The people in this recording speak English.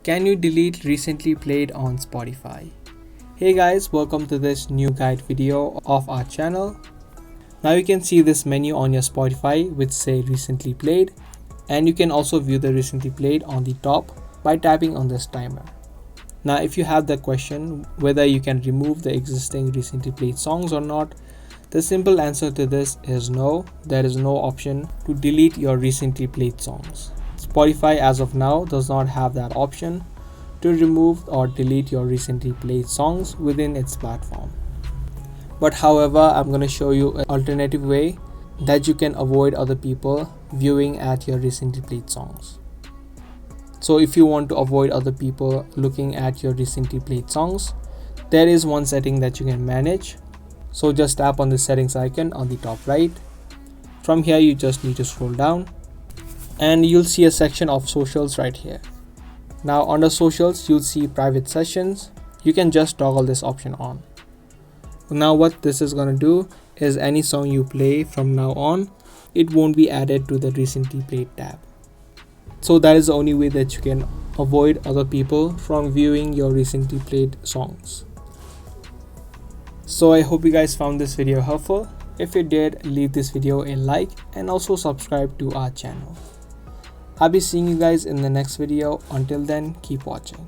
Can you delete recently played on Spotify? Hey guys, welcome to this new guide video of our channel. Now you can see this menu on your Spotify which say recently played, and you can also view the recently played on the top by tapping on this timer. Now if you have the question whether you can remove the existing recently played songs or not, the simple answer to this is no. There is no option to delete your recently played songs. Spotify as of now does not have that option to remove or delete your recently played songs within its platform. But however, I'm going to show you an alternative way that you can avoid other people viewing at your recently played songs. So if you want to avoid other people looking at your recently played songs, there is one setting that you can manage. So just tap on the settings icon on the top right. From here you just need to scroll down and you'll see a section of socials right here. Now under socials you'll see private sessions. You can just toggle this option on. Now what this is going to do is any song you play from now on, it won't be added to the recently played tab. So that is the only way that you can avoid other people from viewing your recently played songs. So I hope you guys found this video helpful. If you did, leave this video a like and also subscribe to our channel. I'll be seeing you guys in the next video. Until then, keep watching.